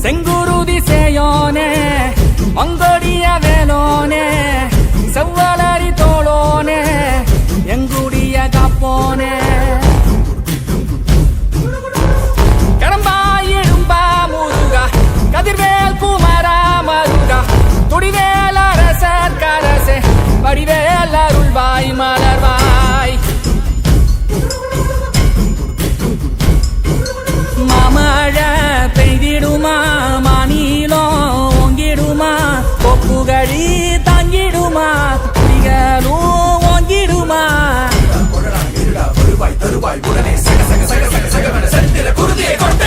செங்குருதி சேயோனே மங்கோடிய வேலோனே செவ்வளரி தோளோனே எங்குடிய காப்போனே கடம்பாயிடும்பா முருகா கதிர்வேல் குமரா மருகா துடிவேல் அரசர் கரசே வடிவேல் அருள்வாய் மலர்வாய் மாமழை பெய்திடுமா மாநிலோ ஓங்கிடுமா கொப்புகழி தாங்கிடுமா குடிகளும் ஓங்கிடுமா தருவாய் உடனே சக சக சக சக சக செந்திர குருதியை கொண்ட